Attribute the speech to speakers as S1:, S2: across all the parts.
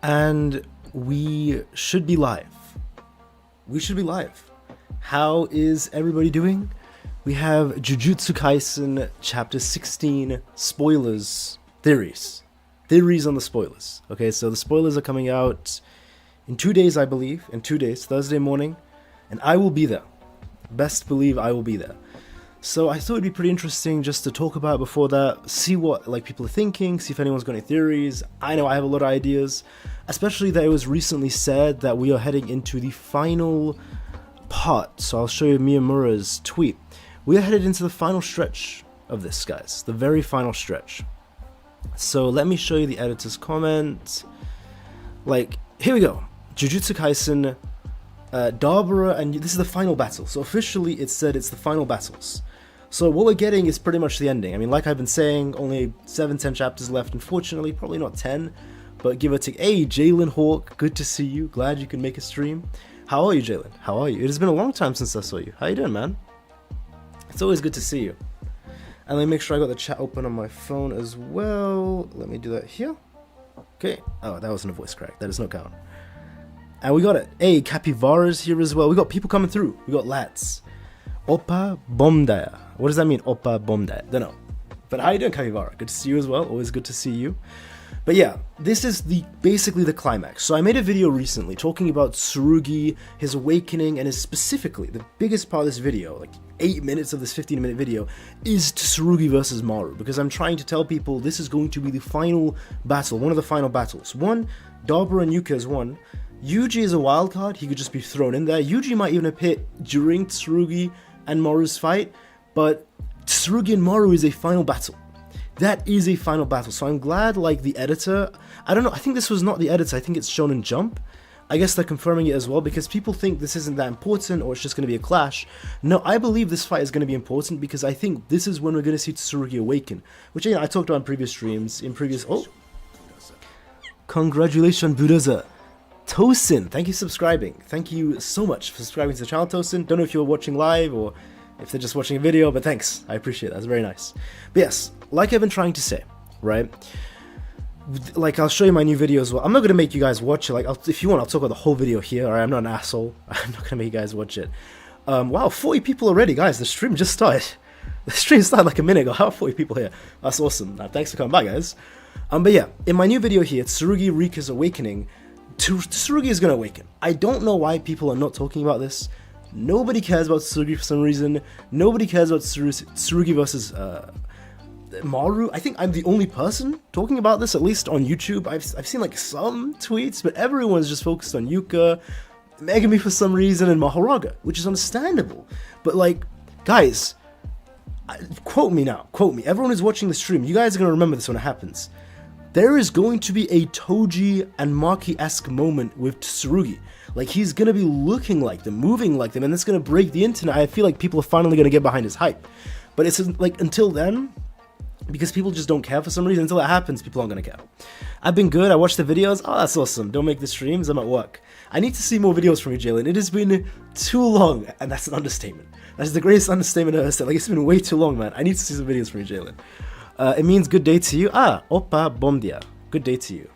S1: And we should be live. We should be live. How is everybody doing? We have Jujutsu Kaisen Chapter 16 spoilers, theories. Theories on the spoilers. Okay, so the spoilers are coming out in 2 days, I believe. In 2 days, Thursday morning. And I will be there. Best believe I will be there. So I thought it'd be pretty interesting just to talk about before that, see what people are thinking, see if anyone's got any theories. I know I have a lot of ideas, especially that it was recently said that we are heading into the final part. So I'll show you Miyamura's tweet. We are headed into the final stretch of this, guys, the very final stretch. So let me show you the editor's comment. Here we go. Jujutsu Kaisen, Dabura, and this is the final battle. So officially it said it's the final battles. So what we're getting is pretty much the ending. I mean, like I've been saying, only 7-10 chapters left, unfortunately, probably not 10, but give or take. Hey, Jalen Hawk, good to see you. Glad you can make a stream. How are you, Jalen? How are you? It has been a long time since I saw you. How you doing, man? It's always good to see you. And let me make sure I got the chat open on my phone as well. Let me do that here. Okay. Oh, that wasn't a voice crack. That does not count. And we got it. Hey, Capivara's here as well. We got people coming through. We got lads. Oppa Bomdaya. What does that mean, Oppa Bomdaya? Don't know. But how you doing, Capivara? Good to see you as well. Always good to see you. But yeah, this is basically the climax. So I made a video recently talking about Tsurugi, his awakening, and specifically the biggest part of this video, 8 minutes of this 15-minute video, is Tsurugi versus Maru, because I'm trying to tell people this is going to be the final battle, one of the final battles. One, Dabura and Yuka is one. Yuji is a wild card, he could just be thrown in there. Yuji might even appear during Tsurugi and Maru's fight, but Tsurugi and Maru is a final battle. That is a final battle, so I'm glad, the editor, I don't know, I think this was not the editor, I think it's Shonen Jump. I guess they're confirming it as well, because people think this isn't that important, or it's just going to be a clash. No, I believe this fight is going to be important, because I think this is when we're going to see Tsurugi awaken, which, I talked about in previous streams, oh, congratulations, Buddhaza. Tosin, thank you for subscribing. Thank you so much for subscribing to the channel, Tosin. Don't know if you're watching live or if they're just watching a video, but thanks. I appreciate that. That's very nice. But yes, like I've been trying to say, right? I'll show you my new video as well. I'm not going to make you guys watch it. If you want, I'll talk about the whole video here. Alright, I'm not an asshole. I'm not going to make you guys watch it. Wow, 40 people already, guys. The stream just started. The stream started a minute ago. How are 40 people here? That's awesome. Thanks for coming by, guys. But yeah, in my new video here, Tsurugi Rika's awakening. Tsurugi is going to awaken. I don't know why people are not talking about this. Nobody cares about Tsurugi for some reason. Nobody cares about Tsurugi versus Maru. I think I'm the only person talking about this, at least on YouTube. I've seen some tweets, but everyone's just focused on Yuka, Megami for some reason, and Mahoraga, which is understandable. But guys, quote me now. Quote me. Everyone who's watching the stream, you guys are going to remember this when it happens. There is going to be a Toji and Maki-esque moment with Tsurugi. He's going to be looking like them, moving like them, and that's going to break the internet. I feel like people are finally going to get behind his hype. But it's until then, because people just don't care for some reason, until that happens, people aren't going to care. I've been good. I watched the videos. Oh, that's awesome. Don't make the streams. I'm at work. I need to see more videos from you, Jalen. It has been too long, and that's an understatement. That's the greatest understatement I've ever said. It's been way too long, man. I need to see some videos from you, Jalen. It means good day to you. Ah, Oppa Bomdia. Good day to you.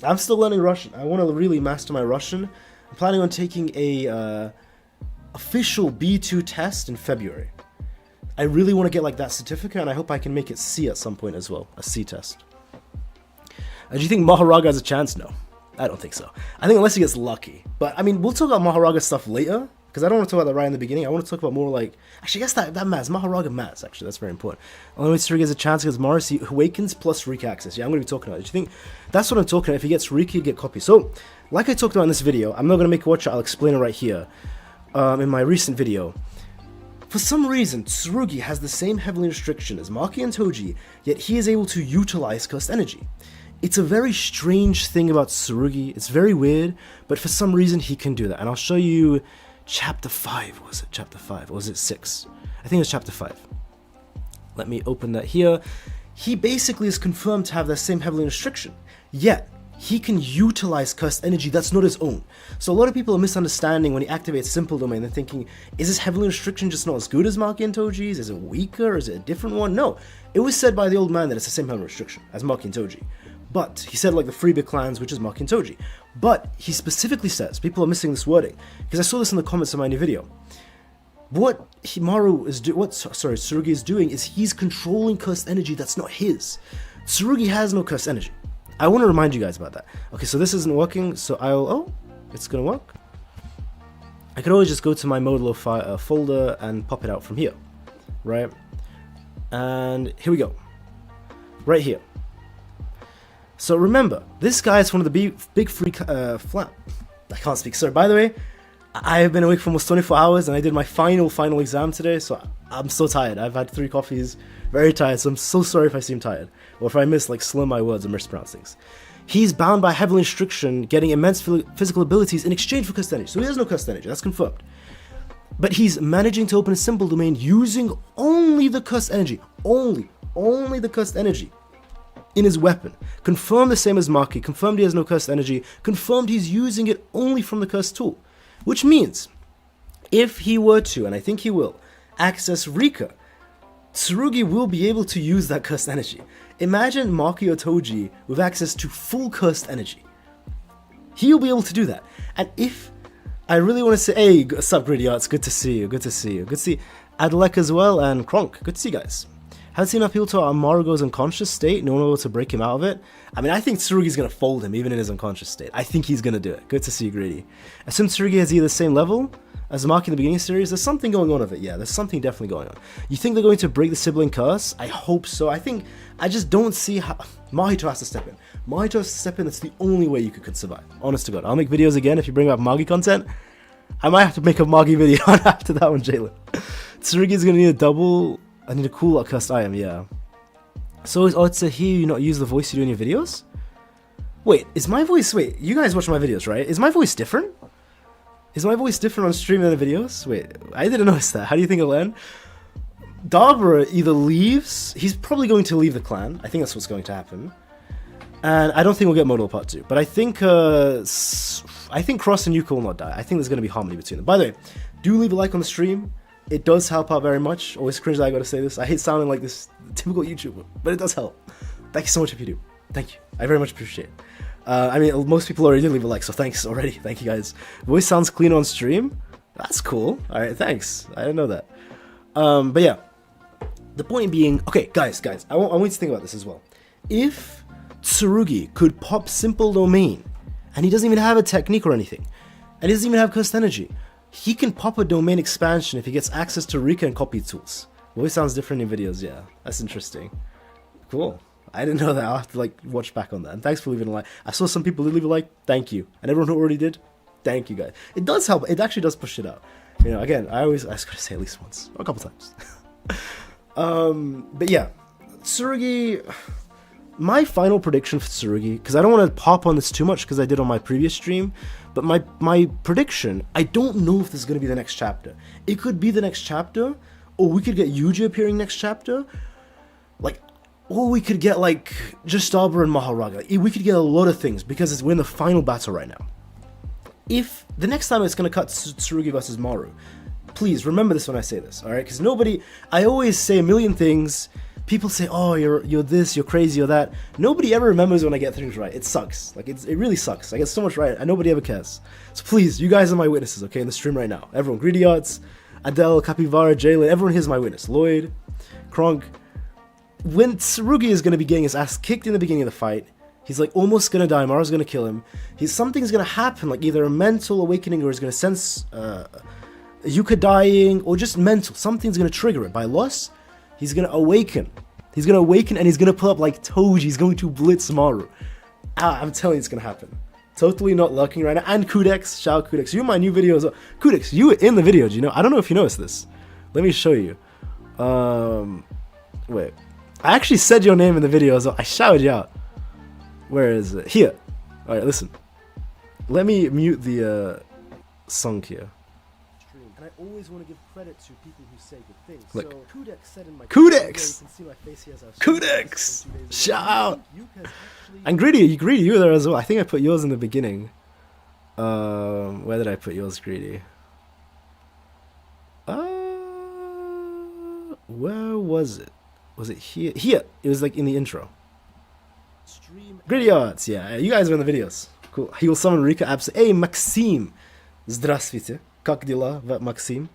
S1: I'm still learning Russian. I want to really master my Russian. I'm planning on taking a official B2 test in February. I really want to get that certificate, and I hope I can make it C at some point as well. A C test. Do you think Mahoraga has a chance? No. I don't think so. I think unless he gets lucky. But, I mean, we'll talk about Mahoraga stuff later. Because I don't want to talk about that right in the beginning. I want to talk about more actually, I guess that matters. Mahoraga matters, actually. That's very important. Only way Tsurugi has a chance against Morris, he awakens plus Rika access. Yeah, I'm going to be talking about it. Do you think that's what I'm talking about? If he gets Rika, he get copy. So, like I talked about in this video, I'm not going to make a watch it. I'll explain it right here. In my recent video. For some reason, Tsurugi has the same heavenly restriction as Maki and Toji, yet he is able to utilize cursed energy. It's a very strange thing about Tsurugi. It's very weird, but for some reason he can do that. And I'll show you Chapter 5, was it Chapter 5, or was it 6? I think it was Chapter 5. Let me open that here. He basically is confirmed to have that same heavenly restriction, yet he can utilize cursed energy that's not his own. So a lot of people are misunderstanding when he activates Simple Domain. They're thinking, is this heavenly restriction just not as good as Maki and Toji's? Is it weaker? Is it a different one? No. It was said by the old man that it's the same heavenly restriction as Maki and Toji. But he said like the three big clans, which is Maki and Toji. But he specifically says, people are missing this wording, because I saw this in the comments of my new video. What Tsurugi is doing is he's controlling cursed energy that's not his. Tsurugi has no cursed energy. I want to remind you guys about that. Okay, so this isn't working, so it's gonna work. I could always just go to my Modulo folder and pop it out from here, right? And here we go, right here. So remember, this guy is one of the big three I can't speak, sorry. By the way, I have been awake for almost 24 hours and I did my final exam today, so I'm so tired. I've had 3 coffees, very tired, so I'm so sorry if I seem tired, or if I slur my words or mispronounce things. He's bound by heavy restriction, getting immense physical abilities in exchange for cursed energy. So he has no cursed energy, that's confirmed. But he's managing to open a symbol domain using only the cursed energy. Only the cursed energy in his weapon. Confirmed the same as Maki, confirmed he has no cursed energy, confirmed he's using it only from the cursed tool. Which means, if he were to, and I think he will, access Rika, Tsurugi will be able to use that cursed energy. Imagine Maki or Toji with access to full cursed energy. He'll be able to do that. And if I really want to say, hey, what's up, Gritty Arts? Good to see you. Good to see you. Good to see Adlek as well and Kronk. Good to see you guys. Haven't seen enough people to Mahorago's unconscious state. No one able to break him out of it. I mean, I think Tsurugi's going to fold him even in his unconscious state. I think he's going to do it. Good to see you, Gritty. Assume Tsurugi has either the same level as Maki in the beginning of the series. There's something going on with it. Yeah, there's something definitely going on. You think they're going to break the sibling curse? I hope so. I just don't see how... Mahito has to step in. Mahito has to step in. That's the only way you could survive. Honest to God. I'll make videos again if you bring up Magi content. I might have to make a Magi video after that one, Jalen. Tsurugi's going to need a double... I need a cool cursed item, yeah. So it's odd to hear you not use the voice you do in your videos? Wait, is my voice... Wait, you guys watch my videos, right? Is my voice different? Is my voice different on stream than the videos? Wait, I didn't notice that. How do you think it'll end? Dabura either leaves... He's probably going to leave the clan. I think that's what's going to happen. And I don't think we'll get Modulo Part 2. But I think Cross and Yuko will not die. I think there's going to be harmony between them. By the way, do leave a like on the stream. It does help out very much. Always cringe that I gotta say this. I hate sounding like this typical YouTuber, but it does help. Thank you so much if you do. Thank you. I very much appreciate it. I mean, most people already did leave a like, so thanks already. Thank you guys. Voice sounds clean on stream. That's cool. Alright, thanks. I didn't know that. But yeah. The point being... Okay, guys. I want you to think about this as well. If Tsurugi could pop simple domain, and he doesn't even have a technique or anything, and he doesn't even have cursed energy, he can pop a domain expansion if he gets access to Rika and copy tools. Voice sounds different in videos, yeah. That's interesting. Cool. I didn't know that. I'll have to watch back on that. And thanks for leaving a like. I saw some people leave a like. Thank you. And everyone who already did, thank you guys. It does help. It actually does push it out. You know, again, I was gonna say at least once. Or a couple times. But yeah. Tsurugi... My final prediction for Tsurugi, because I don't want to pop on this too much because I did on my previous stream, but my prediction, I don't know if this is going to be the next chapter. It could be the next chapter, or we could get Yuji appearing next chapter, or we could get just Dabura and Mahoraga. We could get a lot of things because we're in the final battle right now. If the next time it's going to cut Tsurugi versus Maru, please remember this when I say this, alright? Because I always say a million things. People say, oh, you're this, you're crazy, or that. Nobody ever remembers when I get things right. It sucks. It really sucks. I get so much right, and nobody ever cares. So please, you guys are my witnesses, okay, in the stream right now. Everyone, Greedy Arts, Adele, Capivara, Jalen, everyone here's my witness. Lloyd, Kronk. When Tsurugi is going to be getting his ass kicked in the beginning of the fight, he's almost going to die, Mara's going to kill him. Something's going to happen, either a mental awakening, or he's going to sense Yuka dying, or just mental. Something's going to trigger it. By loss, he's going to awaken. He's going to awaken and he's going to pull up like Toji. He's going to blitz Maru. I'm telling you it's going to happen. Totally not lucking right now. And Kudex. Shout out Kudex. You in my new video as well. Kudex, you were in the video. Do you know? I don't know if you noticed this. Let me show you. Wait. I actually said your name in the video as well. I shouted you out. Where is it? Here. Alright, listen. Let me mute the song here. And I always want to give credit to people who say good things. Look. So Kudex said in my Kudex! Kudex! Shout out! And Greedy, you were there as well. I think I put yours in the beginning. Where did I put yours, Greedy? Where was it? Was it here? Here! It was in the intro. Gritty arts, yeah. You guys are in the videos. Cool. He will summon Rika. Absolutely. Hey, Maxim. Здравствуйте. Как дела, Maxim?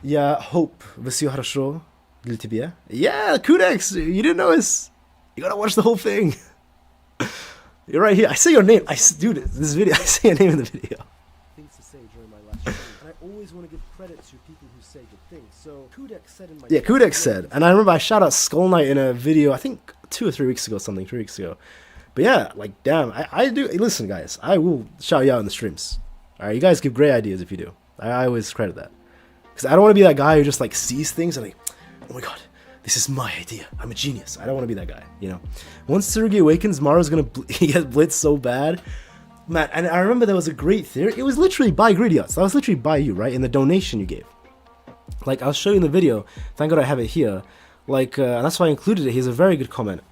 S1: Я hope все хорошо для тебя. Yeah, Kudex. You didn't notice. You gotta watch the whole thing. You're right here. I say your name. Dude, this video. I say your name in the video. Things to say during my last stream, and I always want to give credit to people who say good things. So Kudex said in my Kudex said, and I remember I shout out Skull Knight in a video. I think 2 or 3 weeks ago, 3 weeks ago. But yeah, like damn, I do. Listen, guys, I will shout you out in the streams. All right, you guys give great ideas if you do. I always credit that because I don't want to be that guy who just like sees things and like, oh my god. This is my idea. I'm a genius. I don't want to be that guy, you know. Once Tsurugi awakens, Maru's gonna he gets blitzed so bad, man. And I remember there was a great theory. It was literally by Gritty Arts. That was literally by you, right? In the donation you gave. Like I'll show you in the video. Thank God I have it here. Like and that's why I included it. Here's a very good comment.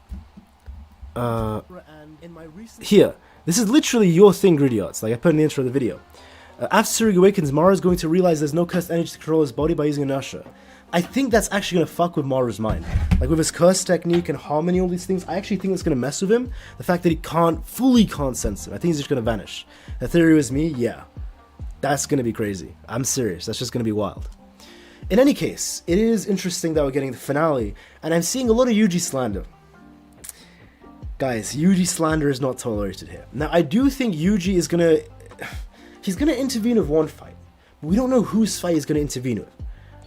S1: Here, this is literally your thing, Gritty Arts. Like I put in the intro of the video. After Tsurugi awakens, Maru's going to realize there's no cursed energy to control his body by using inertia. I think that's actually going to fuck with Maru's mind. Like with his curse technique and harmony, all these things, I actually think it's going to mess with him. The fact that he fully can't sense it. I think he's just going to vanish. The theory was me, yeah. That's going to be crazy. I'm serious. That's just going to be wild. In any case, it is interesting that we're getting the finale, and I'm seeing a lot of Yuji slander. Guys, Yuji slander is not tolerated here. Now, I do think Yuji is going to... He's going to intervene with one fight. But we don't know whose fight he's going to intervene with.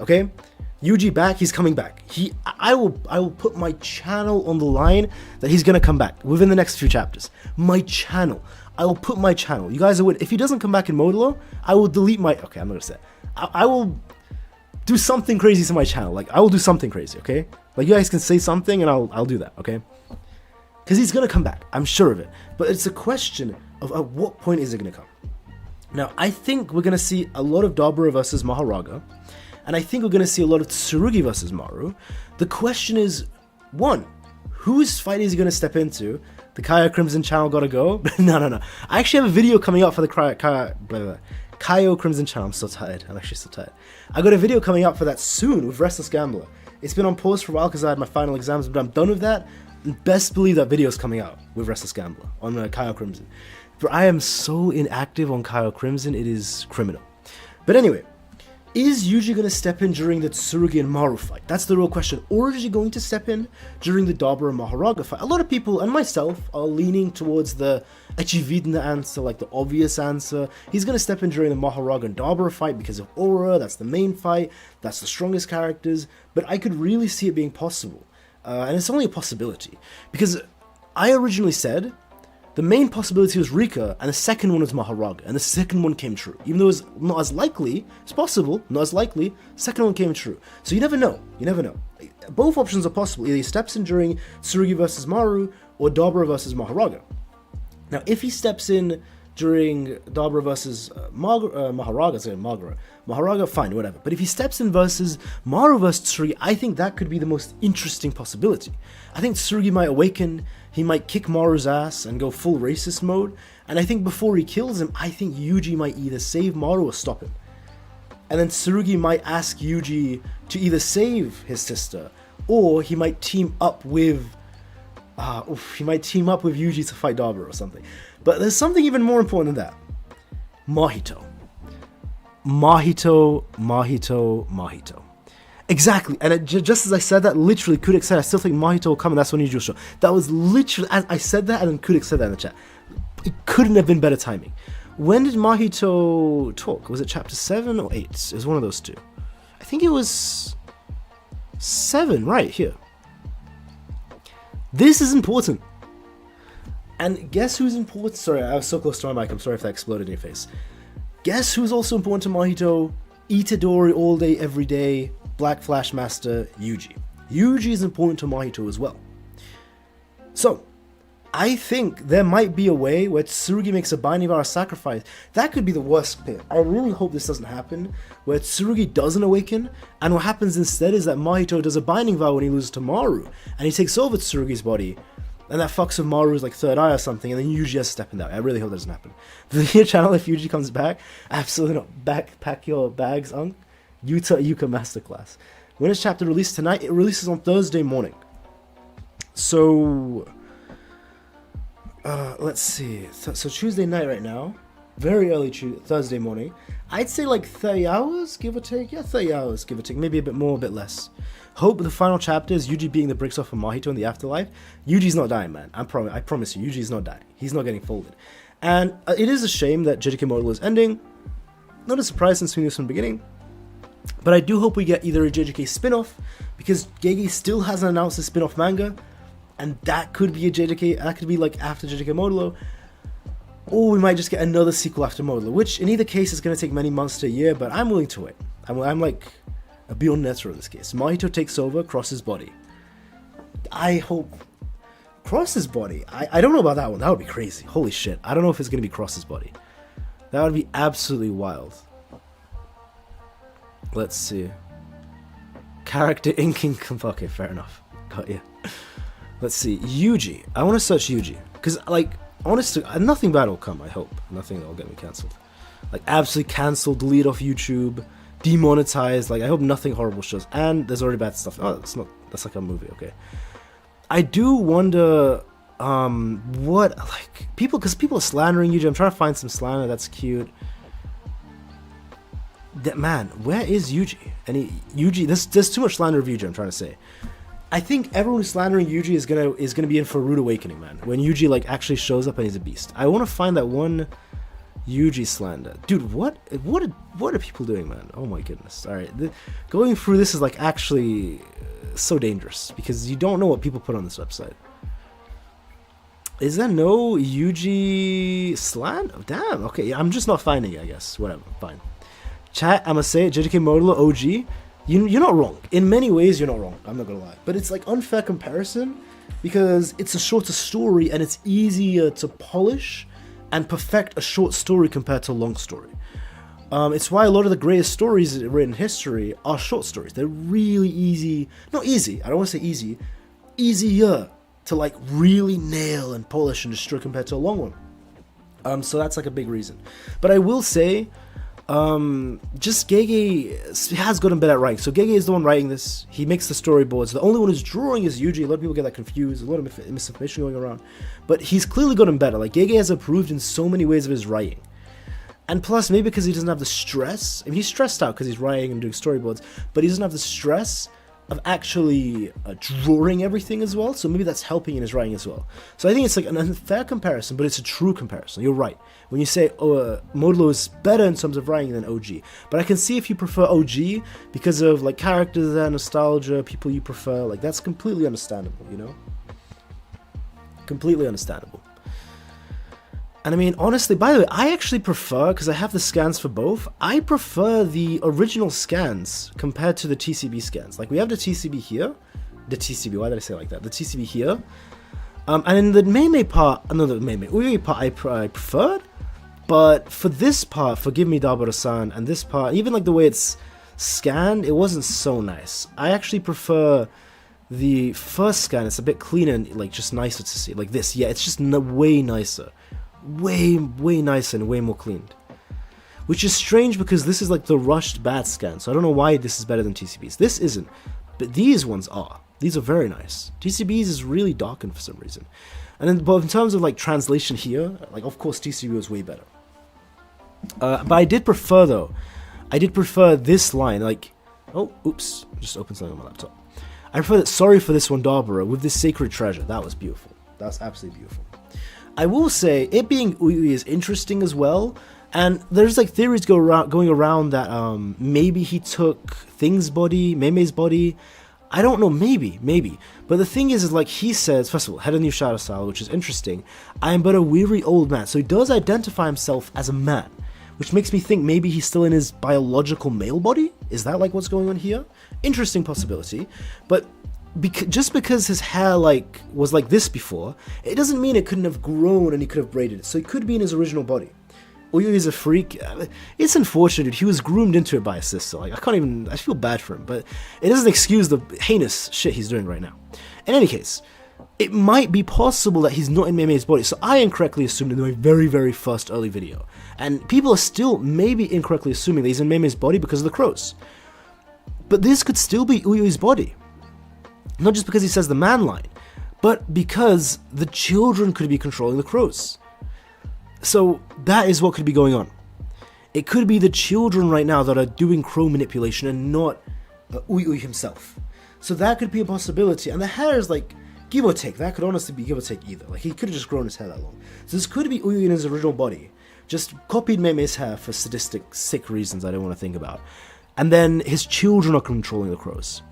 S1: Okay? Yuji back, he's coming back. I will put my channel on the line that he's gonna come back within the next few chapters. My channel. I will put my channel. You guys are if he doesn't come back in Modulo, I will delete my okay, I'm not gonna say it. I will do something crazy to my channel. Like I will do something crazy, okay? Like you guys can say something and I'll do that, okay? Because he's gonna come back, I'm sure of it. But it's a question of at what point is it gonna come? Now I think we're gonna see a lot of Dabura versus Mahoraga. And I think we're going to see a lot of Tsurugi versus Maru. The question is, one, whose fight is he going to step into? The Kaio Crimson channel gotta go? No. I actually have a video coming up for the Kaio Crimson channel. I'm so tired. I'm actually so tired. I got a video coming up for that soon with Restless Gambler. It's been on pause for a while because I had my final exams, but I'm done with that. And best believe that video is coming out with Restless Gambler on Kaio Crimson. But I am so inactive on Kaio Crimson, it is criminal. But anyway. Is Yuji going to step in during the Tsurugi and Maru fight? That's the real question. Or is he going to step in during the Dabura and Mahoraga fight? A lot of people, and myself, are leaning towards the очевидный answer, like the obvious answer. He's going to step in during the Mahoraga and Dabura fight because of Aura, that's the main fight, that's the strongest characters. But I could really see it being possible. And it's only a possibility. Because I originally said the main possibility was Rika, and the second one was Mahoraga, and the second one came true. Even though it was not as likely, it's possible, not as likely, second one came true. So you never know, Both options are possible, either he steps in during Tsurugi versus Maru, or Dabura versus Mahoraga. Now, if he steps in during Dabura versus Mahoraga, fine, whatever. But if he steps in versus Maru versus Tsurugi, I think that could be the most interesting possibility. I think Tsurugi might awaken, he might kick Maru's ass and go full racist mode, and I think before he kills him, I think Yuji might either save Maru or stop him. And then Tsurugi might ask Yuji to either save his sister, or he might team up with Yuji to fight Dabura or something. But there's something even more important than that. Mahito. Exactly, and just as I said that, literally, Kudik said, I still think Mahito will come, and that's when Yuji will show. That was literally, as I said that, and then Kudik said that in the chat. It couldn't have been better timing. When did Mahito talk? Was it chapter 7 or 8? It was one of those two. I think it was 7, right here. This is important. And guess who's important? Sorry, I was so close to my mic, I'm sorry if that exploded in your face. Guess who's also important to Mahito? Itadori all day, every day. Black Flash Master, Yuji. Yuji is important to Mahito as well. So, I think there might be a way where Tsurugi makes a binding vow of sacrifice. That could be the worst pit. I really hope this doesn't happen, where Tsurugi doesn't awaken, and what happens instead is that Mahito does a binding vow when he loses to Maru, and he takes over Tsurugi's body, and that fucks with Maru's like third eye or something, and then Yuji has to step in that. I really hope that doesn't happen. The channel, if Yuji comes back, absolutely not. Backpack your bags, Unk. Yuta Yuka Masterclass. When is chapter released tonight? It releases on Thursday morning. So, let's see. So Tuesday night right now, very early Thursday morning. I'd say like 30 hours, give or take. Yeah, 30 hours, give or take. Maybe a bit more, a bit less. Hope the final chapter is Yuji beating the bricks off of Mahito in the afterlife. Yuji's not dying, man. I promise you, Yuji's not dying. He's not getting folded. And it is a shame that JJK Modulo is ending. Not a surprise since we knew this from the beginning. But I do hope we get either a JJK spin-off, because Gege still hasn't announced a spin-off manga, and that could be a JJK, that could be like after JJK Modulo, or we might just get another sequel after Modulo, which in either case is going to take many months to a year, but I'm willing to wait. I'm like a beyond Netero in this case. Mahito takes over, Cross's body. I hope... Cross's body? I don't know about that one. That would be crazy. Holy shit. I don't know if it's going to be Cross's body. That would be absolutely wild. Let's see. Character inking... Okay, fair enough. Got you. Let's see. Yuji. I want to search Yuji. Because, like, honestly, nothing bad will come, I hope. Nothing that will get me cancelled. Like, absolutely cancelled, delete off YouTube, demonetized. Like, I hope nothing horrible shows. And there's already bad stuff. Oh, that's not... That's like a movie, okay. I do wonder... what... Like, people... Because people are slandering Yuji. I'm trying to find some slander. That's cute. Man, where is Yuji? Yuji, there's too much slander of Yuji, I'm trying to say. I think everyone who's slandering Yuji is gonna be in for a rude awakening, man. When Yuji like actually shows up and he's a beast. I want to find that one Yuji slander, dude. What are people doing, man? Oh my goodness! All right, going through this is like actually so dangerous because you don't know what people put on this website. Is there no Yuji slander? Oh, damn. Okay, I'm just not finding it. I guess whatever. Fine. Chat, I'ma say it, JJK Modulo OG, you're not wrong. In many ways, you're not wrong. I'm not gonna lie. But it's like unfair comparison because it's a shorter story and it's easier to polish and perfect a short story compared to a long story. It's why a lot of the greatest stories written in history are short stories. They're really easy. Not easy, I don't want to say easy. Easier to like really nail and polish and destroy compared to a long one. So that's like a big reason. But I will say... just Gege has gotten better at writing. So Gege is the one writing this. He makes the storyboards. The only one who's drawing is Yuji. A lot of people get that confused. A lot of misinformation going around. But he's clearly gotten better. Like, Gege has improved in so many ways of his writing. And plus, maybe because he doesn't have the stress. I mean, he's stressed out because he's writing and doing storyboards. But he doesn't have the stress of actually drawing everything as well. So maybe that's helping in his writing as well. So I think it's like an unfair comparison, but it's a true comparison. You're right. When you say Modulo is better in terms of writing than OG. But I can see if you prefer OG because of like characters there, nostalgia, people you prefer. Like that's completely understandable, you know? Completely understandable. And I mean, honestly, by the way, I actually prefer, because I have the scans for both, I prefer the original scans compared to the TCB scans. Like, we have the TCB here. The TCB, why did I say it like that? The TCB here. And in the Mei part, no, the Mei part I preferred. But for this part, forgive me, Dabura-san, and this part, even like the way it's scanned, it wasn't so nice. I actually prefer the first scan. It's a bit cleaner and like just nicer to see. Like this, yeah, it's just way nicer. Way nicer and way more cleaned. Which is strange because this is like the rushed bad scan, so I don't know why this is better than TCBs. This isn't, but these ones are. These are very nice. TCBs is really darkened for some reason. And then, but in terms of like translation here, like of course TCB was way better. But I did prefer though, I did prefer this line, like, oh, oops, just opened something on my laptop. I prefer that, sorry for this one, Dabura, with this sacred treasure. That was beautiful. That was absolutely beautiful. I will say, it being Uyui is interesting as well, and there's like theories going around that maybe he took Thing's body, Meimei's body. I don't know, maybe. But the thing is like he says, first of all, had a new shadow style, which is interesting. I am but a weary old man. So he does identify himself as a man, which makes me think maybe he's still in his biological male body. Is that like what's going on here? Interesting possibility, but just because his hair like was like this before, it doesn't mean it couldn't have grown and he could have braided it. So he could be in his original body. Uyui is a freak. It's unfortunate. He was groomed into it by his sister. Like I feel bad for him, but it doesn't excuse the heinous shit he's doing right now. In any case, it might be possible that he's not in Meimei's body. So I incorrectly assumed in my very first early video, and people are still maybe incorrectly assuming that he's in Meimei's body because of the crows. But this could still be Uyui's body. Not just because he says the man line, but because the children could be controlling the crows. So that is what could be going on. It could be the children right now that are doing crow manipulation and not Uy himself. So that could be a possibility. And the hair is like, give or take. That could honestly be give or take either. Like, he could have just grown his hair that long. So this could be Uy in his original body. Just copied Meimei's hair for sadistic, sick reasons I don't want to think about. And then his children are controlling the crows.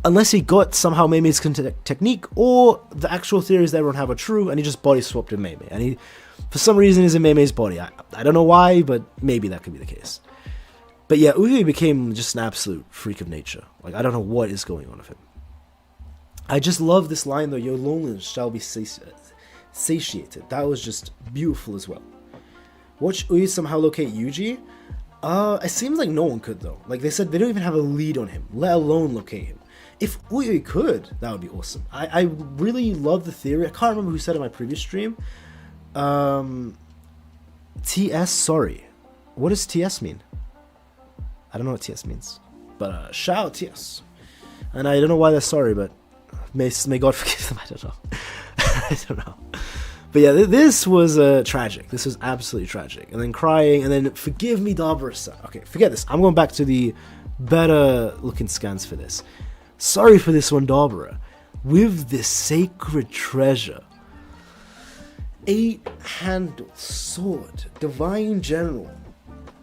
S1: Unless he got somehow Meimei's technique, or the actual theories that everyone have are true, and he just body swapped with Meimei. And he, for some reason, is in Meimei's body. I don't know why, but maybe that could be the case. But yeah, Uy became just an absolute freak of nature. Like, I don't know what is going on with him. I just love this line though, your loneliness shall be satiated. That was just beautiful as well. Watch Uy somehow locate Yuji? It seems like no one could though. Like they said, they don't even have a lead on him, let alone locate him. If Uy could, that would be awesome. I really love the theory. I can't remember who said it in my previous stream. TS, sorry. What does TS mean? I don't know what TS means. But shout out TS. And I don't know why they're sorry, but may God forgive them, I don't know. I don't know. But yeah, this was tragic. This was absolutely tragic. And then crying, and then forgive me, Dabura-san. Okay, forget this. I'm going back to the better looking scans for this. Sorry for this one, Dabura. With this sacred treasure, 8-handled sword, divine general,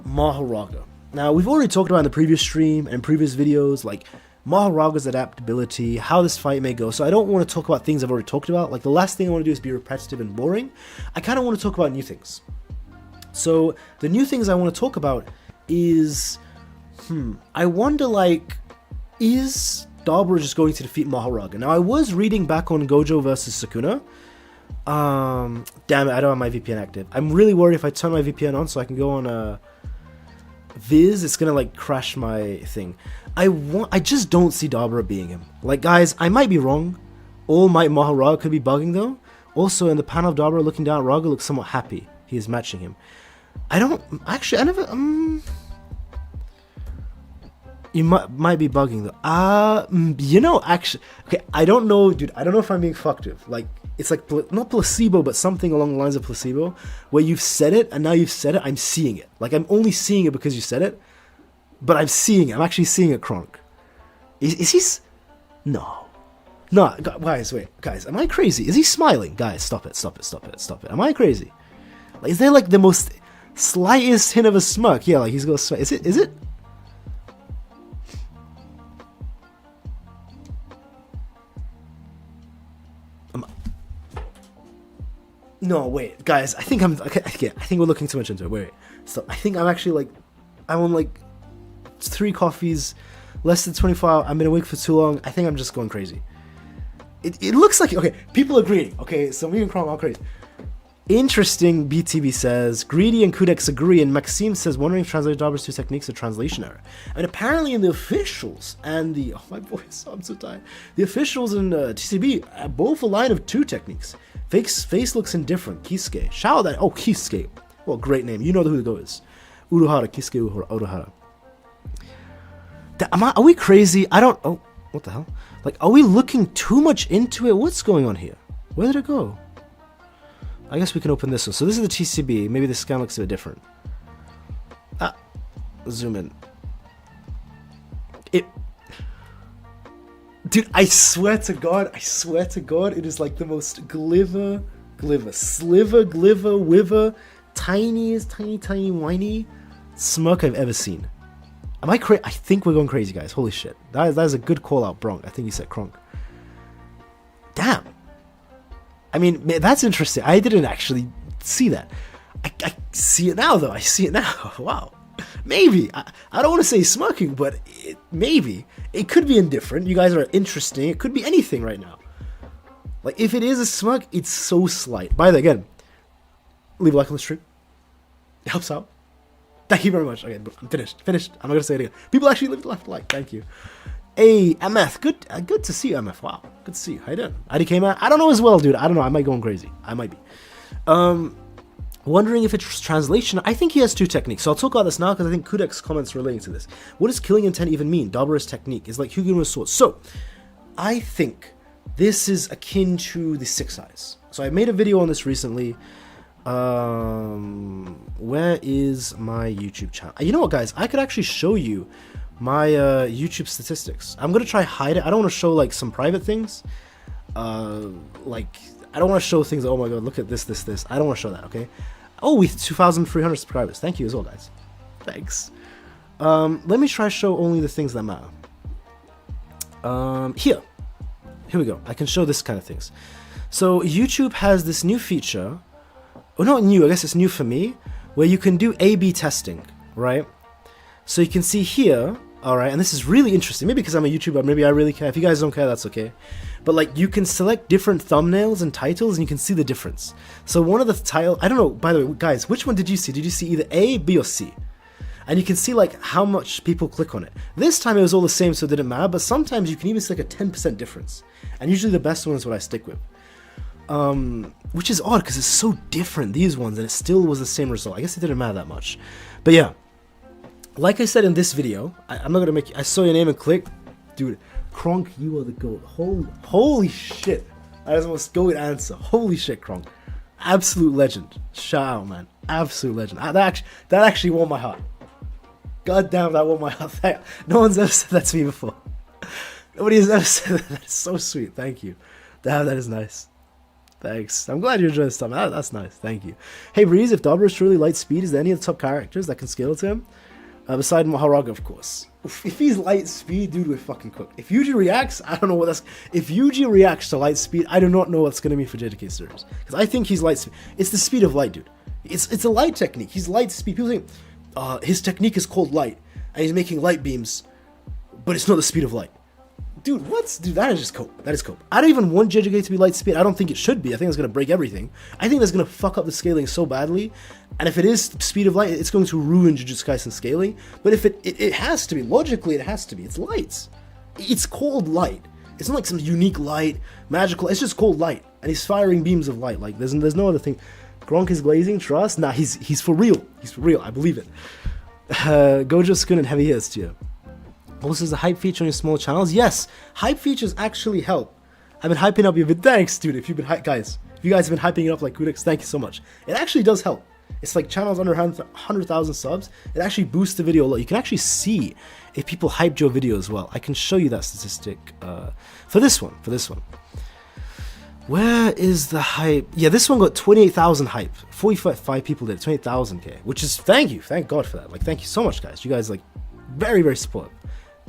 S1: Mahoraga. Now, we've already talked about in the previous stream and in previous videos, like, Mahoraga's adaptability, how this fight may go, so I don't want to talk about things I've already talked about. Like, the last thing I want to do is be repetitive and boring. I kind of want to talk about new things. So, the new things I want to talk about is, I wonder, like, is Dabura just going to defeat Mahoraga? Now, I was reading back on Gojo versus Sukuna. Damn it, I don't have my VPN active. I'm really worried if I turn my VPN on so I can go on, Viz, it's gonna like crash my thing. I just don't see Dabura being him. Like, guys, I might be wrong. All Might Mahoraga could be bugging though. Also, in the panel of Dabura looking down, Raga looks somewhat happy. He is matching him. I never. You might be bugging though. You know, actually, okay. I don't know, dude. I don't know if I'm being fucked with. Like, it's like not placebo, but something along the lines of placebo, where you've said it and now you've said it. I'm seeing it. Like, I'm only seeing it because you said it, but I'm seeing it. I'm actually seeing it, Kronk. Is he? No, guys, wait, guys. Am I crazy? Is he smiling? Guys, stop it! Am I crazy? Like, is there like the most slightest hint of a smirk? Yeah, like he's gonna smile. Is it? No, wait, guys. I think I think we're looking too much into it. Wait. Stop. I think I'm actually like, I'm on like 3 coffees, less than 24 hours. I've been awake for too long. I think I'm just going crazy. It looks like, okay, people agreeing. Okay, so me and Kronk are crazy. Interesting, BTB says, Greedy and Kudex agree, and Maxime says, wondering if translated Dabura's 2 techniques are translation error. And apparently in the officials and the, oh my voice, I'm so tired. The officials in TCB both a line of 2 techniques. Face looks indifferent. Kisuke. Shout out that. Oh, Kisuke. What a great name. You know who the go is. Uruhara. Kisuke Uruhara. Are we crazy? I don't. Oh, what the hell? Like, are we looking too much into it? What's going on here? Where did it go? I guess we can open this one. So this is the TCB. Maybe the scan looks a bit different. Zoom in. Dude, I swear to God, it is like the most sliver, wither, tiniest, tiny, whiny smirk I've ever seen. Am I crazy? I think we're going crazy, guys. Holy shit. That is a good call out, Bronk. I think you said Kronk. Damn. I mean, that's interesting. I didn't actually see that. I see it now, though. I see it now. Wow. Maybe. I don't want to say smirking, but maybe. It could be indifferent. You guys are interesting. It could be anything right now. Like, if it is a smirk, it's so slight. By the way, again, leave a like on the stream. It helps out. Thank you very much. Okay, I'm finished. I'm not going to say it again. People actually left a like. Thank you. Hey, MF. Good to see you, MF. Wow. Good to see you. How you doing? IDK man? I don't know as well, dude. I don't know. I might go on crazy. I might be. Wondering if it's translation. I think he has 2 techniques. So I'll talk about this now because I think Kudek's comments relating to this. What does killing intent even mean? Dabura's technique is like Hyuguno's sword. So, I think this is akin to the 6 eyes. So I made a video on this recently. Where is my YouTube channel? You know what, guys? I could actually show you my YouTube statistics. I'm gonna try hide it. I don't want to show like some private things. Like I don't want to show things. Oh my god, look at this. I don't want to show that. Okay. Oh, with 2,300 subscribers. Thank you as well, guys. Thanks. Let me try to show only the things that matter. Here we go. I can show this kind of things. So YouTube has this new feature. Well, not new, I guess it's new for me, where you can do A/B testing, right? So you can see here, alright, and this is really interesting, maybe because I'm a YouTuber, maybe I really care. If you guys don't care, that's okay. But like, you can select different thumbnails and titles, and you can see the difference. So one of the titles, I don't know, by the way, guys, which one did you see? Did you see either A, B, or C? And you can see like how much people click on it. This time it was all the same, so it didn't matter, but sometimes you can even see like a 10% difference. And usually the best one is what I stick with. Which is odd because it's so different, these ones, and it still was the same result. I guess it didn't matter that much. But yeah, like I said in this video, I'm not gonna make you, I saw your name and click. Dude, Kronk, you are the GOAT. Holy shit. That is the most GOAT answer. Holy shit, Kronk. Absolute legend. Shout out, man. Absolute legend. That actually warmed my heart. God damn, that warmed my heart. No one's ever said that to me before. Nobody has ever said that. That is so sweet. Thank you. Damn, that is nice. Thanks. I'm glad you enjoyed this stuff. That's nice. Thank you. Hey, Breeze, if Dabura is truly light speed, is there any of the top characters that can scale to him? Beside Mahoraga, of course. If he's light speed, dude, we're fucking cooked. If Yuji reacts, I don't know what that's... If Yuji reacts to light speed, I do not know what's going to be for JJK series. Because I think he's light speed. It's the speed of light, dude. It's a light technique. He's light speed. People think his technique is called light, and he's making light beams, but it's not the speed of light. Dude, dude, that is just cope. That is cope. I don't even want JJK to be light speed. I don't think it should be. I think it's going to break everything. I think that's going to fuck up the scaling so badly. And if it is speed of light, it's going to ruin Jujutsu Kaisen scaling. But if it has to be. Logically, it has to be. It's light. It's called light. It's not like some unique light, magical. It's just called light. And he's firing beams of light. Like, there's no other thing. Gronk is glazing. Trust? Nah, he's for real. He's for real. I believe it. Gojo, Sukuna, and Heavy Hitters to you. Also, is the hype feature on your small channels? Yes, hype features actually help. I've been hyping up your vid. Thanks, dude. If you guys have been hyping it up like Kudex, thank you so much. It actually does help. It's like channels under 100,000 subs. It actually boosts the video a lot. You can actually see if people hyped your video as well. I can show you that statistic for this one. Where is the hype? Yeah, this one got 28,000 hype. 45 people did 28,000k, which is thank God for that. Like, thank you so much, guys. You guys like very, very supportive.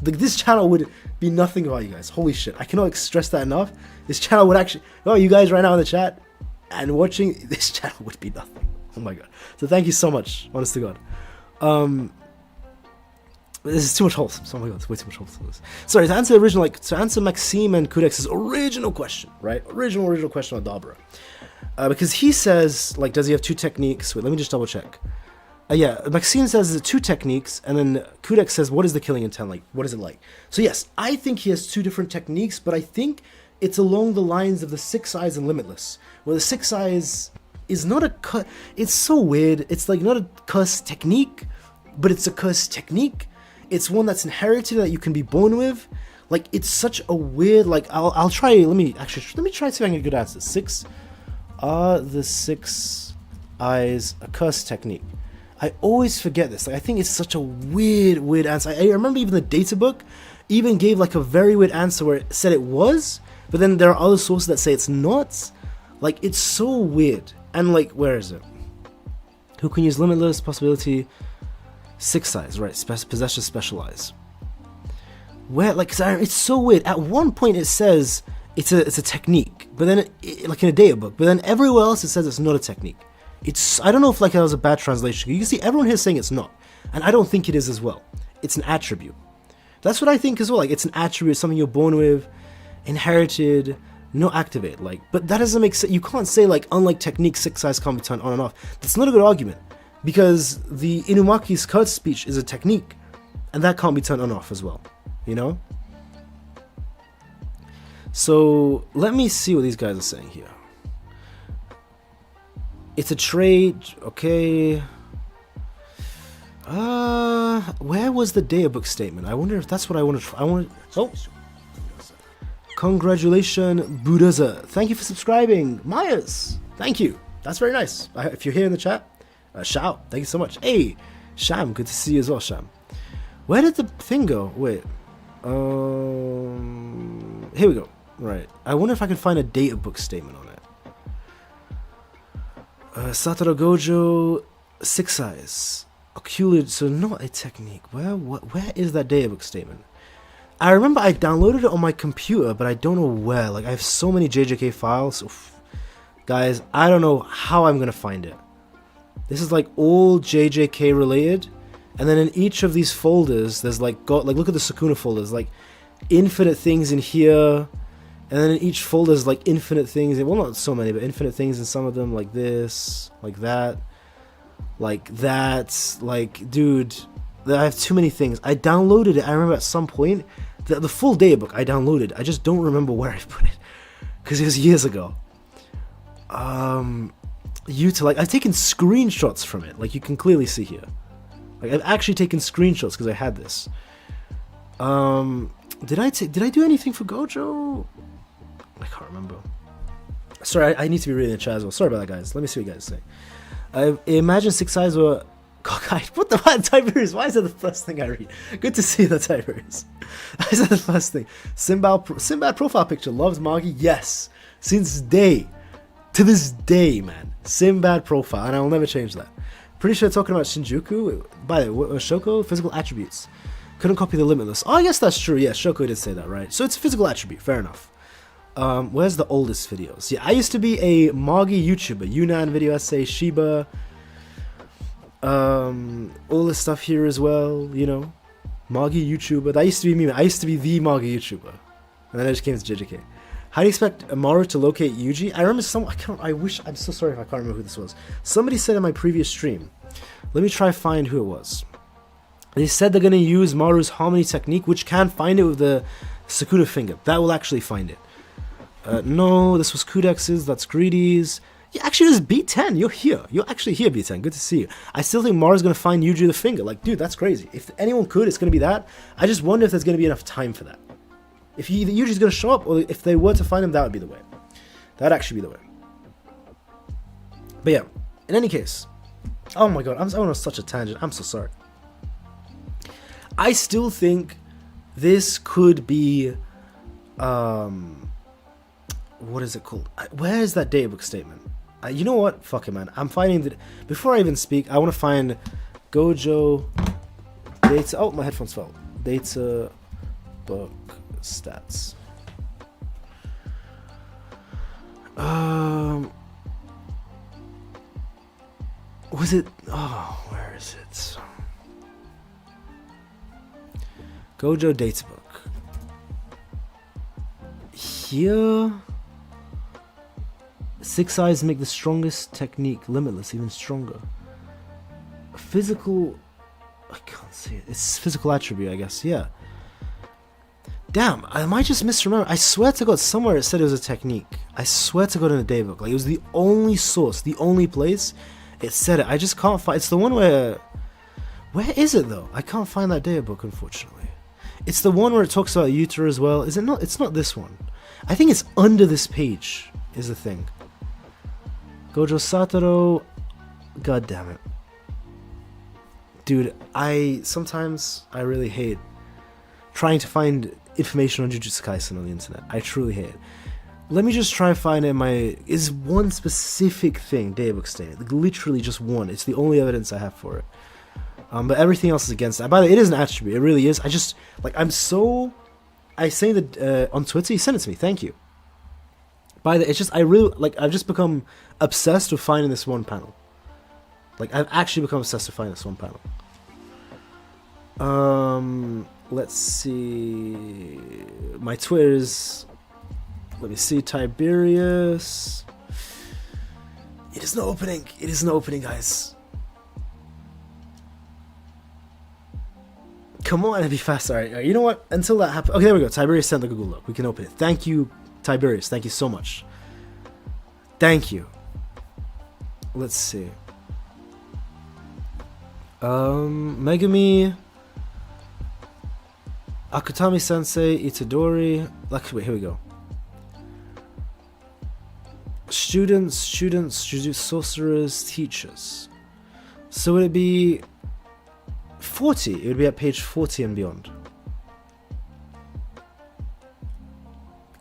S1: Like, this channel would be nothing without you guys. Holy shit. I cannot stress that enough. This channel would actually... Oh, you guys right now in the chat and watching, this channel would be nothing. Oh my god. So thank you so much, honest to God. This is too much wholesome. Oh my god, it's way too much wholesome. Sorry, to answer Maxime and Kudex's original question, right? Original question on Dabura. Because he says, like, does he have two techniques? Wait, let me just double check. Yeah, Maxime says there's two techniques, and then Kudex says, what is the killing intent like? What is it like? So yes, I think he has two different techniques, but I think it's along the lines of the 6 eyes and Limitless, where the 6 eyes is not a it's so weird. It's like not a curse technique, but it's a curse technique. It's one that's inherited that you can be born with. Like, it's such a weird, like, I'll try, let me try to see if I can get a good answer. 6 are the 6 eyes a curse technique? I always forget this. Like, I think it's such a weird answer. I remember even the data book even gave like a very weird answer where it said it was, but then there are other sources that say it's not. Like, it's so weird. And like, where is it? Who can use Limitless, possibility, 6 eyes, right? Possession, specialize. Where, like, it's so weird. At one point it says it's a technique, but then like in a data book, but then everywhere else it says it's not a technique. I don't know if like that was a bad translation. You can see everyone here is saying it's not, and I don't think it is as well. It's an attribute. That's what I think as well. Like, it's an attribute, something you're born with, inherited, no activate. Like, but that doesn't make sense. You can't say like, unlike technique, 6 eyes can't be turned on and off. That's not a good argument, because the Inumaki's curse speech is a technique, and that can't be turned on and off as well. You know. So let me see what these guys are saying here. It's a trait, okay. Where was the data book statement? I wonder if that's what I want to try. Oh, Congratulations, Buddhaza. Thank you for subscribing. Myers, thank you. That's very nice. If you're here in the chat, shout. Thank you so much. Hey, Sham, good to see you as well, Sham. Where did the thing go? Wait. Here we go. Right. I wonder if I can find a data book statement on it. Satoru Gojo, 6 size. Ocular, so not a technique. Where is that data book statement? I remember I downloaded it on my computer, but I don't know where. Like, I have so many JJK files. Oof. Guys, I don't know how I'm gonna find it. This is like all JJK related, and then in each of these folders, there's like look at the Sukuna folders, like infinite things in here, and then in each folder there's like infinite things. Well, not so many, but infinite things in some of them, like this, like that, like that. Like, dude, I have too many things. I downloaded it. I remember at some point the full data book I downloaded. I just don't remember where I put it because it was years ago. I've taken screenshots from it, like you can clearly see here. Like, I've actually taken screenshots because I had this. Did I do anything for Gojo? I can't remember. Sorry, I need to be reading the chat as well. Sorry about that, guys. Let me see what you guys say. I imagine 6 eyes were cockeyed. What the fuck, Tiberius? Why is that the first thing I read? Good to see that, Tiberius. Why is that the first thing? Sinbad profile picture. Loves Magi. Yes, since day. To this day, man. Sinbad profile, and I will never change that. Pretty sure talking about Shinjuku. By the way, Shoko, physical attributes. Couldn't copy the limitless. Oh, I guess that's true. Yeah, Shoko did say that, right? So it's a physical attribute. Fair enough. Where's the oldest videos? Yeah, I used to be a Magi YouTuber. Yunnan video essay, Shiba. All this stuff here as well, you know. Magi YouTuber. That used to be me. I used to be the Magi YouTuber. And then I just came to JJK. How do you expect Amaru to locate Yuji? I remember I'm so sorry if I can't remember who this was. Somebody said in my previous stream. Let me try find who it was. They said they're going to use Maru's harmony technique, which can find it with the Sukuna finger. That will actually find it. No, this was Kudex's, that's Greedy's. Yeah, actually, this is B10. You're here. You're actually here, B10. Good to see you. I still think Maru's going to find Yuji the finger. Like, dude, that's crazy. If anyone could, it's going to be that. I just wonder if there's going to be enough time for that. If Yuji's going to show up, or if they were to find him, that would be the way. That'd actually be the way. But yeah, in any case. Oh my god, I'm on such a tangent. I'm so sorry. I still think this could be... what is it called? Where is that databook statement? You know what? Fuck it, man. I'm finding that... Before I even speak, I want to find Gojo data... Oh, my headphones fell. Data book stats. Was it... Oh, where is it? Gojo databook. Here... 6 eyes make the strongest technique limitless, even stronger. Physical... I can't see it. It's physical attribute, I guess. Yeah. Damn, I might just misremember. I swear to God, somewhere it said it was a technique. I swear to God in the daybook. Like, it was the only source, the only place it said it. I just can't find... It's the one where... Where is it, though? I can't find that daybook, unfortunately. It's the one where it talks about Utero as well. Is it not? It's not this one. I think it's under this page, is the thing. Gojo Satoru... God damn it. Dude, sometimes I really hate trying to find information on Jujutsu Kaisen on the internet. I truly hate it. Let me just try and find it in my... Is one specific thing, daybook statement. Like, literally just one. It's the only evidence I have for it. But everything else is against it. By the way, it is an attribute. It really is. I just... Like, I'm so... I say that on Twitter, you sent it to me. Thank you. By the way, it's just... I really... Like, I've just become obsessed with finding this one panel. Like, I've actually become obsessed with finding this one panel. Let's see... My Twitter's... Let me see, Tiberius... It is not opening. It is not opening, guys. Come on, it'd be fast. Alright, you know what? Until that happens... Okay, there we go. Tiberius sent the Google look. We can open it. Thank you, Tiberius. Thank you so much. Thank you. Let's see. Megami... Akutami Sensei, Itadori... Wait, here we go. Students, Jujutsu sorcerers, teachers. So would it be 40? It would be at page 40 and beyond.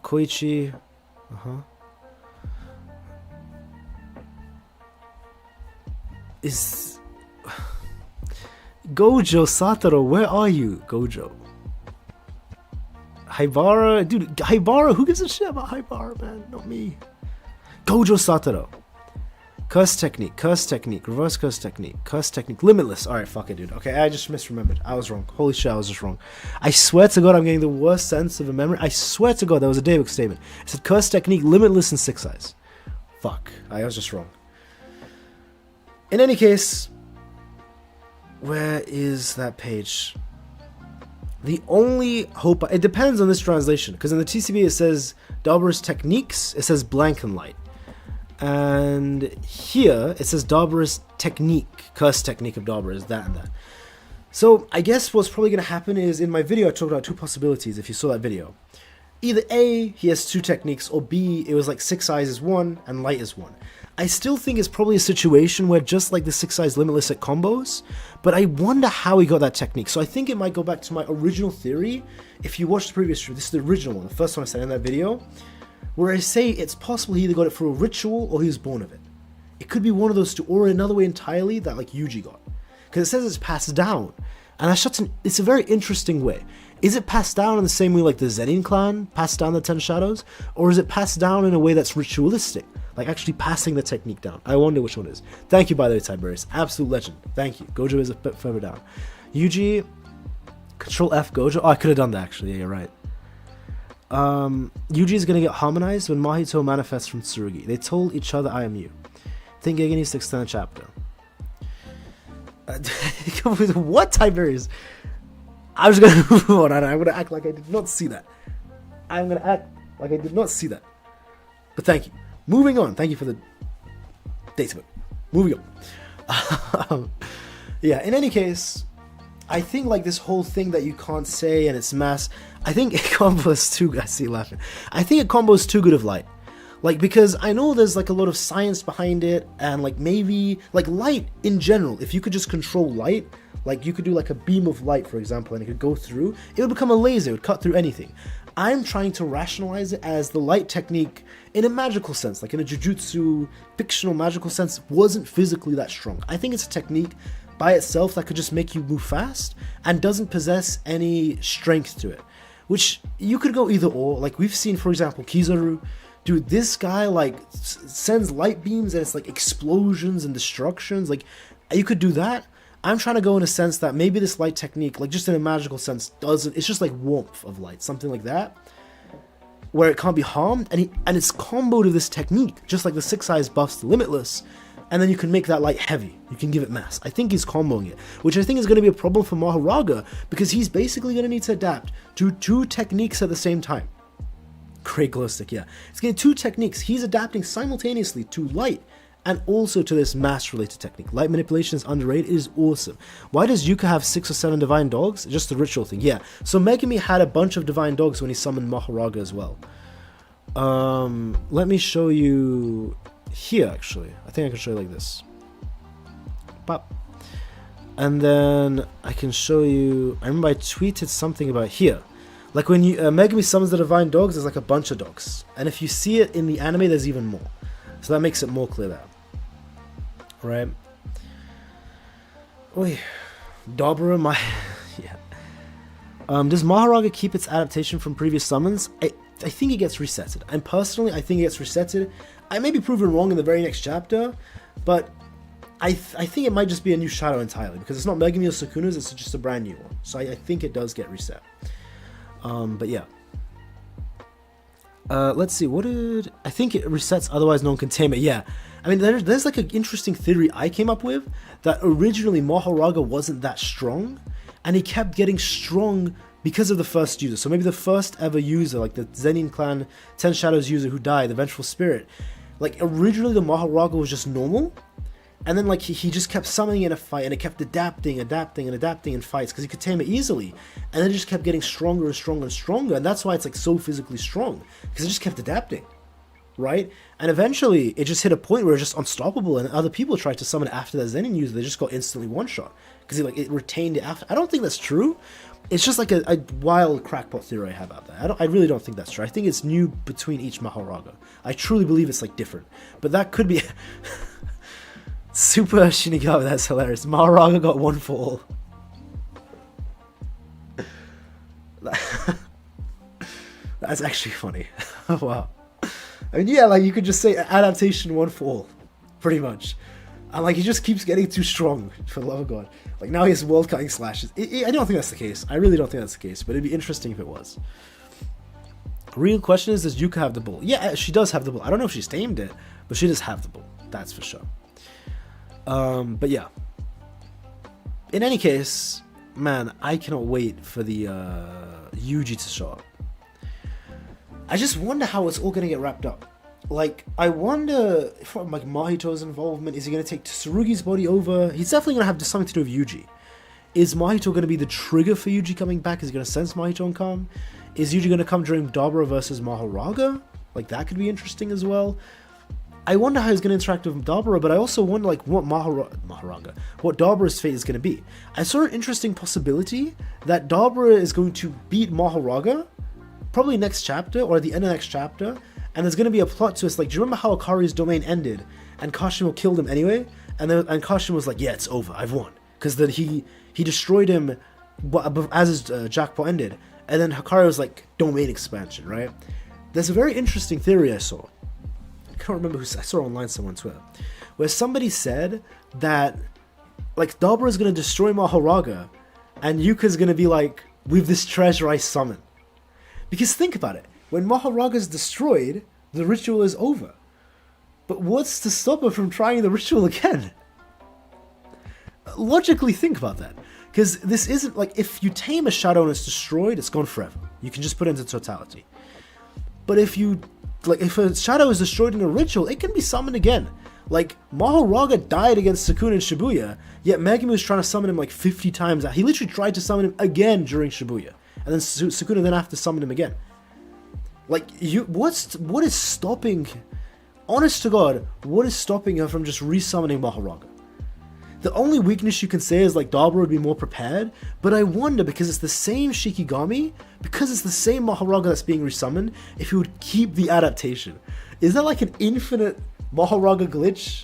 S1: Koichi. Is Gojo Satoru, where are you, Gojo? Haibara, dude, Haibara, who gives a shit about Haibara, man? Not me. Gojo Satoru. Curse technique, reverse curse technique, limitless. Alright, fuck it, dude. Okay, I just misremembered. I was wrong. Holy shit, I was just wrong. I swear to God, I'm getting the worst sense of a memory. I swear to God, that was a daybook statement. It said curse technique, limitless, and 6 eyes. Fuck, I was just wrong. In any case, where is that page? The only hope, it depends on this translation, because in the TCB it says Dabura's techniques, it says blank and light. And here it says Dabura's technique, curse technique of Dabura is that and that. So I guess what's probably going to happen is, in my video I talked about 2 possibilities if you saw that video. Either A, he has 2 techniques, or B, it was like 6 eyes is 1 and light is 1. I still think it's probably a situation where just like the 6 eyes limitless at combos, but I wonder how he got that technique. So I think it might go back to my original theory. If you watched the previous video, this is the original one, the first one I said in that video, where I say it's possible he either got it through a ritual or he was born of it. It could be one of those 2, or another way entirely that like Yuji got. Because it says it's passed down, and it's a very interesting way. Is it passed down in the same way like the Zenin clan passed down the 10 shadows? Or is it passed down in a way that's ritualistic? Like actually passing the technique down. I wonder which one it is. Thank you, by the way, Tiberius. Absolute legend. Thank you. Gojo is a bit further down. Yuji, Control F Gojo. Oh, I could have done that actually. Yeah, you're right. Yuji is going to get harmonized when Mahito manifests from Tsurugi. They told each other, I am you. Think Gege needs to extend the chapter. What, Tiberius? I was going to move on. I'm going to act like I did not see that. I'm going to act like I did not see that. But thank you. Moving on. Thank you for the database. Moving on. Yeah, in any case, I think like this whole thing that you can't say and it's mass, I think it combos too good. I see you laughing. I think it combos too good of light. Like, because I know there's like a lot of science behind it, and like maybe like light in general, if you could just control light, like you could do like a beam of light, for example, and it could go through, it would become a laser, it would cut through anything. I'm trying to rationalize it as the light technique in a magical sense, like in a Jujutsu fictional magical sense, wasn't physically that strong. I think it's a technique by itself that could just make you move fast and doesn't possess any strength to it. Which you could go either or. Like we've seen, for example, Kizaru. Dude, this guy like sends light beams and it's like explosions and destructions. Like you could do that. I'm trying to go in a sense that maybe this light technique, like just in a magical sense, doesn't. It's just like warmth of light, something like that, where it can't be harmed, and it's comboed with this technique, just like the 6 eyes buffs the limitless, and then you can make that light heavy. You can give it mass. I think he's comboing it, which I think is going to be a problem for Mahoraga, because he's basically going to need to adapt to 2 techniques at the same time. Great glow stick, yeah. It's getting 2 techniques. He's adapting simultaneously to light and also to this mass-related technique. Light manipulation is underrated. It is awesome. Why does Yuka have 6 or 7 divine dogs? Just the ritual thing. Yeah. So Megami had a bunch of divine dogs when he summoned Mahoraga as well. Let me show you here, actually. I think I can show you like this. Pop. And then I can show you... I remember I tweeted something about here. Like when you Megami summons the divine dogs, there's like a bunch of dogs. And if you see it in the anime, there's even more. So that makes it more clear there. Right? Oi. Dabura, my... yeah. Does Mahoraga keep its adaptation from previous summons? I think it gets resetted. And personally, I think it gets resetted. I may be proven wrong in the very next chapter, but I think it might just be a new shadow entirely, because it's not Megami or Sukuna's, it's just a brand new one. So I think it does get reset. But yeah. Let's see, what did... I think it resets otherwise known containment. Yeah. I mean, there's like an interesting theory I came up with, that originally Mahoraga wasn't that strong, and he kept getting strong because of the first user. So maybe the first ever user, like the Zenin clan 10 Shadows user who died, the Vengeful Spirit, like originally the Mahoraga was just normal, and then like he just kept summoning in a fight, and it kept adapting in fights because he could tame it easily, and then it just kept getting stronger and stronger and stronger, and that's why it's like so physically strong, because it just kept adapting. right? And eventually, it just hit a point where it was just unstoppable, and other people tried to summon it after that Zenin user, they just got instantly one-shot, because it retained it after. I don't think that's true. It's just like a wild crackpot theory I have out there. I really don't think that's true. I think it's new between each Mahoraga. I truly believe it's like different. But that could be... Super Shinigami, that's hilarious. Mahoraga got one for all. That's actually funny. Wow. I mean, yeah, like, you could just say adaptation one for all. Pretty much. And, like, he just keeps getting too strong, for the love of God. Like, now he has world-cutting slashes. I don't think that's the case. I really don't think that's the case, but it'd be interesting if it was. Real question is, does Yuka have the bull? Yeah, she does have the bull. I don't know if she's tamed it, but she does have the bull. That's for sure. But yeah. In any case, man, I cannot wait for the Yuji to show up. I just wonder how it's all going to get wrapped up. Like, I wonder if like Mahito's involvement, is he going to take Tsurugi's body over? He's definitely going to have something to do with Yuji. Is Mahito going to be the trigger for Yuji coming back? Is he going to sense Mahito and come? Is Yuji going to come during Dabura versus Mahoraga? Like, that could be interesting as well. I wonder how he's going to interact with Dabura, but I also wonder, like, what Mahoraga, what Dabura's fate is going to be. I saw an interesting possibility that Dabura is going to beat Mahoraga, probably next chapter, or at the end of next chapter, and there's going to be a plot twist. Like, do you remember how Akari's domain ended, and Kashimo killed him anyway? And Kashimo was like, yeah, it's over, I've won. Because then he destroyed him as his jackpot ended, and then Hakari was like, domain expansion, right? There's a very interesting theory I saw. I can't remember who, I saw online somewhere on Twitter, where somebody said that, like, Dabura is going to destroy Mahoraga, and Yuka's going to be like, with this treasure I summon. Because think about it, when Mahoraga is destroyed, the ritual is over. But what's to stop her from trying the ritual again? Logically think about that. Because this isn't, like, if you tame a shadow and it's destroyed, it's gone forever. You can just put it into totality. But if a shadow is destroyed in a ritual, it can be summoned again. Like, Mahoraga died against Sukuna in Shibuya, yet Megumi was trying to summon him like 50 times. He literally tried to summon him again during Shibuya. And then Sukuna then have to summon him again. Like, what is stopping, honest to God, what is stopping her from just resummoning Mahoraga? The only weakness you can say is, like, Dabura would be more prepared, but I wonder, because it's the same Shikigami, because it's the same Mahoraga that's being resummoned, if he would keep the adaptation. Is that like an infinite Mahoraga glitch,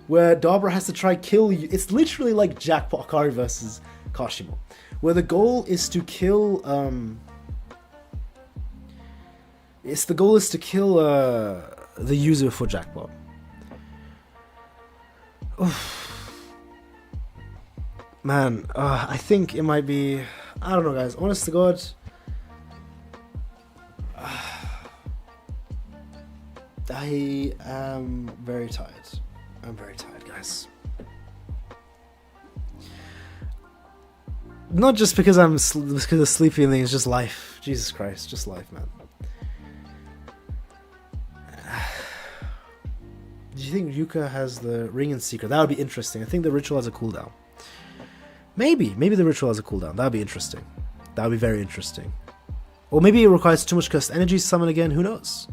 S1: where Dabura has to try kill you? It's literally like Jackpot Akari versus Kashimo, where the goal is to kill, the user for Jackpot. Oof. Man, I think it might be... I don't know, guys. Honest to God... I am very tired. I'm very tired, guys. Not just because because of sleepy thing, it's just life. Jesus Christ, just life, man. Do you think Yuka has the ring in secret? That would be interesting. I think the ritual has a cooldown. Maybe the ritual has a cooldown. That would be interesting. That would be very interesting. Or maybe it requires too much cursed energy to summon again. Who knows?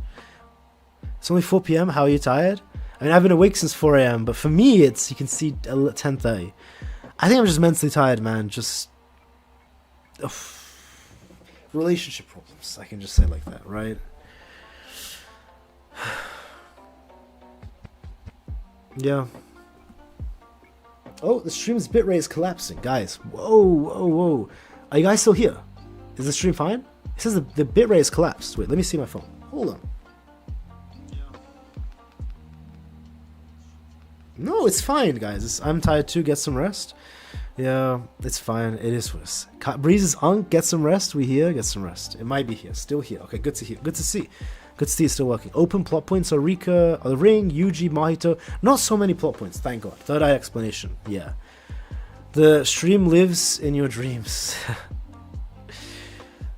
S1: It's only 4 PM. How are you tired? I mean, I've been awake since 4 AM, but for me, it's, you can see 10:30. I think I'm just mentally tired, man. Just relationship problems. I can just say it like that, right? Yeah. Oh, the stream's bitrate is collapsing, guys. Whoa. Are you guys still here? Is the stream fine? It says the bitrate is collapsed. Wait, let me see my phone. Hold on. No, it's fine, guys. I'm tired too. Get some rest. Yeah, it's fine. It is what it is. Breeze's Unk, get some rest. We here, get some rest. It might be here. Still here. Okay, good to hear. Good to see. Good to see it's still working. Open plot points are Rika, the Ring, Yuji, Mahito. Not so many plot points, thank God. Third eye explanation. Yeah. The stream lives in your dreams.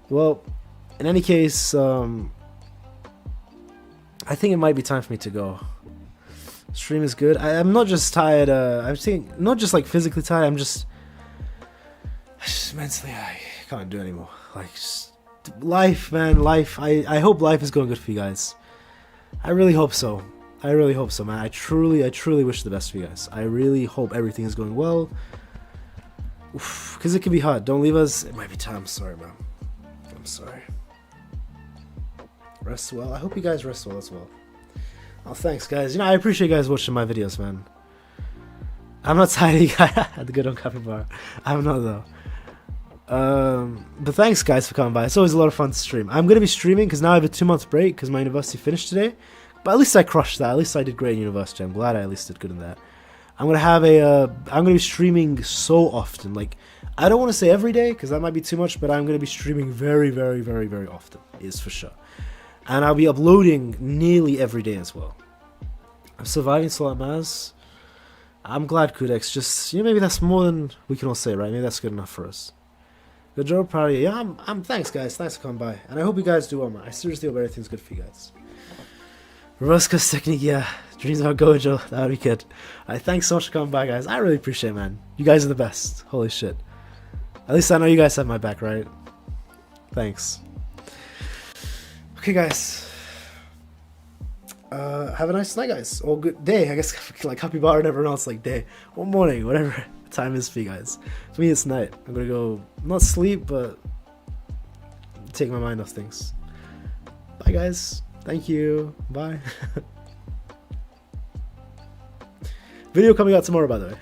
S1: Well, in any case, I think it might be time for me to go. Stream is good. I'm not just tired, I'm saying not just like physically tired, I'm just mentally, I can't do anymore. Like, just life, man, life. I hope life is going good for you guys. I really hope so. I really hope so, man. I truly wish the best for you guys. I really hope everything is going well. Because it can be hard. Don't leave us. It might be time. I'm sorry, man. I'm sorry. Rest well. I hope you guys rest well as well. Oh, thanks, guys. You know, I appreciate you guys watching my videos, man. I'm not tired. Had the good on capybara. I'm not, though. But thanks, guys, for coming by. It's always a lot of fun to stream. I'm going to be streaming because now I have a 2-month break because my university finished today. But at least I crushed that. At least I did great in university. I'm glad I at least did good in that. I'm going to have I'm going to be streaming so often. Like, I don't want to say every day because that might be too much, but I'm going to be streaming very, very, very, very often, is for sure. And I'll be uploading nearly every day as well. I'm surviving Salat Maz. I'm glad, Kudex. Just, you know, maybe that's more than we can all say, right? Maybe that's good enough for us. Good job, proud of you. Yeah, thanks, guys. Thanks for coming by. And I hope you guys do well, man. I seriously hope everything's good for you guys. Reverse cuss technique, yeah. Dreams about Gojo. That would be good. Alright, thanks so much for coming by, guys. I really appreciate it, man. You guys are the best. Holy shit. At least I know you guys have my back, right? Thanks. Okay, guys. Have a nice night, guys. Or good day. I guess, like, capybara and everyone else, like, day. Or morning, whatever time is for you guys. For me, it's night. I'm gonna go, not sleep, but take my mind off things. Bye, guys. Thank you. Bye. Video coming out tomorrow, by the way.